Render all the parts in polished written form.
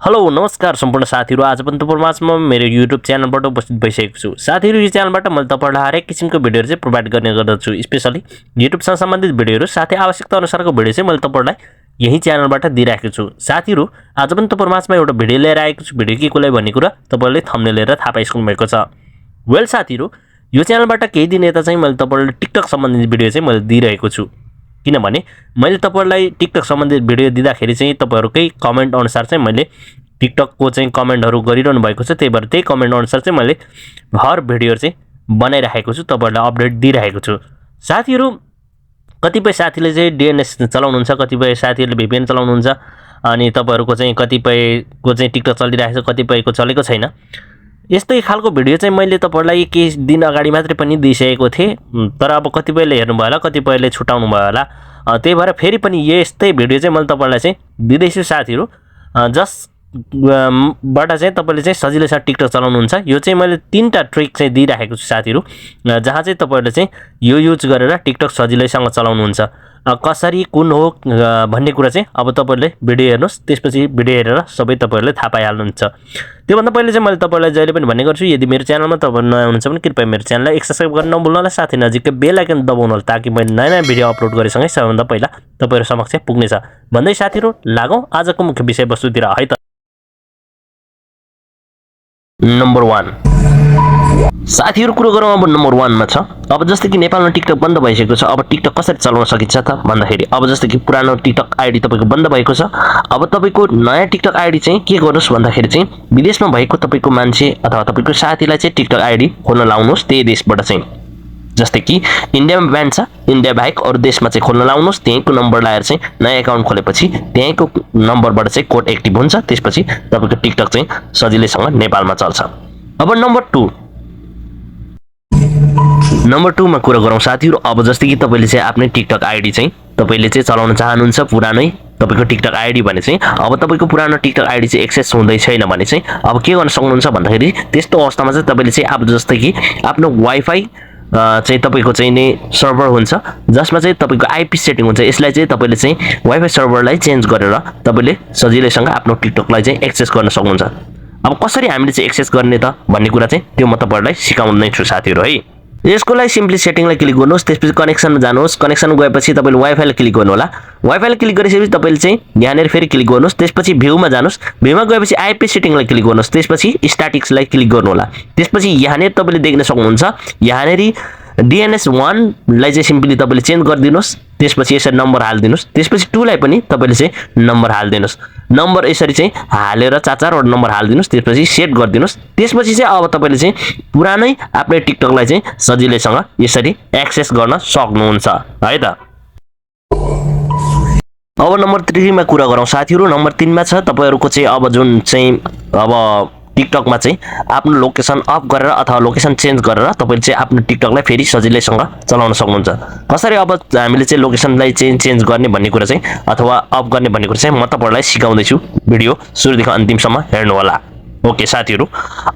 Hello नमस्कार सम्पूर्ण साथीहरु आज पनि तपाईहरुमाझमा मेरो युट्युब च्यानलबाट उपस्थित भइसकेको छु। साथीहरु यो च्यानलबाट मैले तपाईहरुलाई हरेक किसिमको भिडियोहरु चाहिँ प्रोवाइड गर्ने गर्दछु। स्पेशली युट्युबसँग सम्बन्धित भिडियोहरु साथै आवश्यकता अनुसारको भिडियो चाहिँ मैले तपाईहरुलाई यही च्यानलबाट दिइराखेको छु। साथीहरु आज पनि तपाईहरुमाझमा एउटा भिडियो लिएर आएको छु। भिडियो के कोलाई भन्ने कुरा तपाईहरुले थम्बनेल हेरेर थाहा पाइसक्नु भएको छ। वेल साथीहरु यो च्यानलबाट केही दिन यता चाहिँ मैले तपाईहरुलाई टिकटक सम्बन्धित भिडियो चाहिँ मैले दिइरहेको छु। किनभने मैले तपाईहरुलाई टिकटक सम्बन्धित भिडियो दिँदाखेरि चाहिँ तपाईहरुकै कमेन्ट अनुसार चाहिँ मैले टिकटकको चाहिँ कमेन्टहरु गरिरहनु भएको छ। त्यही भएर त्यही कमेन्ट अनुसार चाहिँ मैले हर भिडियो चाहिँ बनाइराखेको छु, तपाईहरुलाई अपडेट दिइराखेको छु। साथीहरु कतिपय साथीले चाहिँ डीएनएस चलाउनुहुन्छ, कतिपय साथीहरुले VPN चलाउनुहुन्छ अनि तपाईहरुको चाहिँ कतिपयको चाहिँ टिकटक चलिरहेको छ, कतिपयको चलेको छैन। यस्तै खालको भिडियो चाहिँ मैले तपाईहरुलाई केही दिन अगाडि मात्रै पनि दिइसकेको थिएँ, तर अब कतिपयले हेर्नु भयो होला, कतिपयले छुटाउनु भयो होला। त्यही भएर फेरि पनि यस्तै भिडियो चाहिँ मैले तपाईहरुलाई चाहिँ दिदैछु साथीहरु। बाट चाहिँ तपाईले चाहिँ सजिलैसँग टिकटक चलाउनुहुन्छ। यो चाहिँ मैले 3टा ट्रिक चाहिँ दिइराखेको छु साथीहरु, जहाँ चाहिँ तपाईहरुले चाहिँ यो युज गरेर टिकटक सजिलैसँग चलाउनुहुन्छ। कसरी कुन हो भन्ने कुरा चाहिँ अब तपाईहरुले भिडियो हेर्नुस्, त्यसपछि भिडियो हेरेर सबै तपाईहरुले थाहा पाइहाल्नुहुन्छ। त्योभन्दा पहिले चाहिँ मैले तपाईहरुलाई जहिले पनि भन्ने गर्छु, यदि मेरो च्यानलमा तपाईहरु नयाँ हुनुहुन्छ भने कृपया मेरो च्यानललाई सब्स्क्राइब गर्न नभुल्नु होला, साथै नजिकै बेल आइकन दबाउनु होला ताकि मैले नयाँ भिडियो अपलोड गरेसँगै सबैभन्दा पहिला तपाईहरु समक्ष पुग्नेछ। भन्दै साथीहरु लागौं आजको मुख्य विषयवस्तुतिर है त। नम्बर 1 साथीहरु कुरो गरौँ अब नम्बर 1 मा छ। अब जस्तै कि नेपालमा टिकटक बन्द भइसकेको छ। अब टिकटक कसरी चलाउन सकिन्छ त भन्दाखेरि अब जस्तै कि पुरानो टिकटक आईडी तपाईको बन्द भएको छ। अब तपाईको नयाँ टिकटक आईडी चाहिँ के गर्नुस् भन्दाखेरि चाहिँ विदेशमा भएको तपाईको मान्छे अथवा तपाईको साथीलाई चाहिँ टिकटक आईडी खोल्न लाउनुस्। त्यही देशबाट चाहिँ जस्तै कि इन्डियामा ब्यान छ, इन्डिया बाहेक अरु देशमा चाहिँ खोल्न लाउनुस्। त्यहीको नम्बर लाएर चाहिँ नयाँ अकाउन्ट खोलेपछि त्यहीको नम्बरबाट चाहिँ कोड एक्टिभ हुन्छ। त्यसपछि तपाईको टिकटक चाहिँ सजिलैसँग नेपालमा चल्छ। अब नम्बर 2 मा कुरा गरौँ साथीहरु। अब जस्तै कि तपाईले चाहिँ आफ्नो टिकटक आईडी चाहिँ तपाईले चाहिँ चलाउन चाहनुहुन्छ, पुरानै तपाईको टिकटक आईडी भने चाहिँ अब तपाईको पुरानो टिकटक आईडी चाहिँ एक्सेस हुँदै छैन भने चाहिँ अब के गर्न सक्नुहुन्छ भन्दाखेरि त्यस्तो अवस्थामा चाहिँ तपाईले चाहिँ अब जस्तै कि आफ्नो वाइफाई चाहिँ तपाईको चाहिँ नि सर्भर हुन्छ, जसमा चाहिँ तपाईको आईपी सेटिङ हुन्छ। यसलाई चाहिँ तपाईले चाहिँ वाइफाई सर्भरलाई चेन्ज गरेर तपाईले सजिलैसँग आफ्नो टिकटकलाई चाहिँ एक्सेस गर्न सक्नुहुन्छ। अब कसरी हामीले चाहिँ एक्सेस गर्ने त भन्ने कुरा चाहिँ त्यो म तपाईहरुलाई सिकाउँदै छु साथीहरु है। यसको लागि सिम्पली सेटिङलाई क्लिक गर्नुस्, त्यसपछि कनेक्सनमा जानुहोस्। कनेक्सन गएपछि तपाईले वाइफाईलाई क्लिक गर्नु होला। वाइफाईलाई क्लिक गरेपछि तपाईले चाहिँ यहाँनेर फेरि क्लिक गर्नुस्, त्यसपछि भ्यूमा जानुस्। भ्यूमा गएपछि आईपी सेटिङलाई क्लिक गर्नुस्, त्यसपछि स्ट्याटिक्सलाई क्लिक गर्नु होला। त्यसपछि यहाँनेर तपाईले देख्न सक्नुहुन्छ यहाँनेर डीएनएस 1 लाई चाहिँ सिम्पली तपाईले चेन्ज गरिदिनुस्। त्यसपछि यसरी नम्बर हाल्दिनुस्। त्यसपछि 2 लाई पनि तपाईले चाहिँ नम्बर हाल्दिनुस्। नम्बर यसरी चाहिँ हालेर 4-4 वटा नम्बर हाल्दिनुस्। त्यसपछि सेट गरिदिनुस्। त्यसपछि चाहिँ अब तपाईले चाहिँ पुरानै आफ्नो टिकटकलाई चाहिँ सजिलैसँग यसरी एक्सेस गर्न सक्नुहुन्छ है त। अब नम्बर 3 मा कुरा गरौँ साथीहरु। नम्बर 3 मा छ तपाईहरुको चाहिँ अब जुन चाहिँ अब टिकटकमा चाहिँ आफ्नो लोकेसन अफ गरेर अथवा लोकेसन चेन्ज गरेर तपाईले चाहिँ आफ्नो टिकटकलाई फेरि सजिलैसँग चलाउन सक्नुहुन्छ। कसरी अब हामीले चाहिँ लोकेसनलाई चेन्ज गर्ने भन्ने कुरा चाहिँ अथवा अफ गर्ने भन्ने कुरा चाहिँ म तपाईहरुलाई सिकाउँदै छु। भिडियो सुरुदेखि अन्तिमसम्म हेर्नु होला। ओके साथीहरु,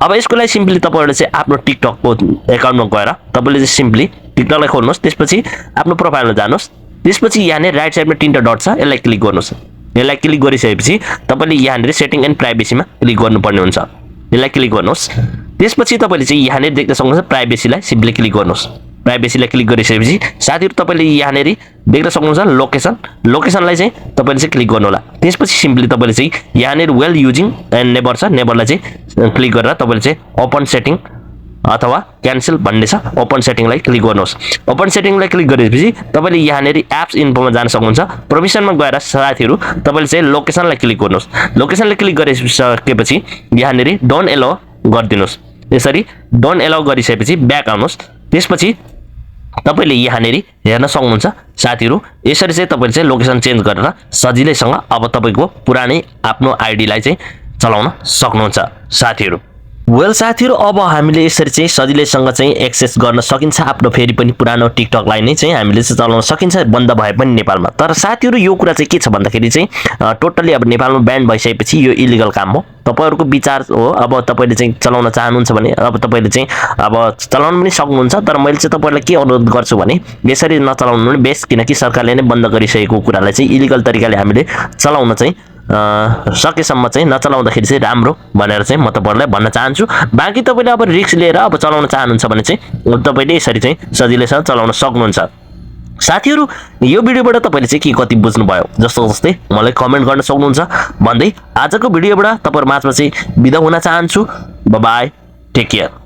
अब यसको लागि सिम्पली तपाईहरुले चाहिँ आफ्नो टिकटकको अकाउन्टमा गएर तपाईले चाहिँ सिम्पली टिकटकलाई खोल्नुस्। त्यसपछि आफ्नो प्रोफाइलमा जानुस्। त्यसपछि यहाँ राइट साइडमा 3टा डट छ, यसलाई क्लिक गर्नुस्। यसलाई क्लिक गरिसकेपछि तपाईले यहाँ सेटिङ एन्ड प्राइभेसीमा क्लिक गर्नुपर्ने हुन्छ। यसलाई क्लिक गर्नुस्। त्यसपछि तपाईले चाहिँ यहाँ देख्न सक्नुहुन्छ प्राइभेसीलाई सिम्पली क्लिक गर्नुस्। प्राइभेसीलाई क्लिक गरिसकेपछि साथीहरु तपाईले यहाँ देख्न सक्नुहुन्छ लोकेसनलाई चाहिँ तपाईले चाहिँ क्लिक गर्नु होला। त्यसपछि सिम्पली तपाईले चाहिँ यहाँ वेल युजिङ एन्ड नेबर छ, नेबरलाई चाहिँ क्लिक गरेर तपाईले चाहिँ ओपन सेटिङ अथवा क्यान्सल भन्ने छ, ओपन सेटिङलाई क्लिक गर्नुहोस्। ओपन सेटिङलाई क्लिक गरेपछि तपाईले यहाँ एप्स इन्फोमा जान सक्नुहुन्छ। प्रोभिजनमा गएर साथीहरु तपाईले चाहिँ लोकेसनलाई क्लिक गर्नुहोस्। लोकेसनलाई क्लिक गरिसकेपछि यहाँ डोन्ट एलाउ गरिदिनुस्। यसरी डोन्ट एलाउ गरिसकेपछि ब्याक आउनुहोस्। त्यसपछि तपाईले यहाँ हेर्न सक्नुहुन्छ साथीहरु यसरी चाहिँ तपाईले चाहिँ लोकेसन चेन्ज गरेर सजिलैसँग अब तपाईको पुरानै आफ्नो आईडीलाई चाहिँ चलाउन सक्नुहुन्छ साथीहरु। वेल साथीहरु अब हामीले यसरी चाहिँ सजिलैसँग चाहिँ एक्सेस गर्न सकिन्छ आफ्नो फेरि पनि पुरानो टिकटकलाई नै चाहिँ हामीले चाहिँ चलाउन सकिन्छ बन्द भए पनि नेपालमा। तर साथीहरु यो कुरा चाहिँ के छ भन्दाखेरि चाहिँ टोटली अब नेपालमा ब्यान भइसकेपछि यो इलिगल काम हो। तपाईहरुको विचार हो, अब तपाईले चाहिँ चलाउन चाहनुहुन्छ भने अब तपाईले चाहिँ अब चलाउन पनि सक्नुहुन्छ। तर मैले चाहिँ तपाईहरुलाई के अनुरोध गर्छु भने यसरी नचलाउनु नै बेस्ट, किनकि सरकारले नै बन्द गरिसकेको कुरालाई चाहिँ इलिगल तरिकाले हामीले चलाउन चाहिँ सकेसम्म चाहिँ नचलाउँदाखेरि चाहिँ राम्रो भनेर चाहिँ म तपाईँहरूलाई भन्न चाहन्छु। बाँकी तपाईँले अब रिस्क लिएर अब चलाउन चाहनुहुन्छ भने चाहिँ तपाईँले यसरी चाहिँ सजिलैसँग चलाउन सक्नुहुन्छ। साथीहरू यो भिडियोबाट तपाईँले चाहिँ के कति बुझ्नुभयो जस्तै मलाई कमेन्ट गर्न सक्नुहुन्छ भन्दै आजको भिडियोबाट तपाईँहरू माझमा चाहिँ बिदा हुन चाहन्छु। Bye bye, take care.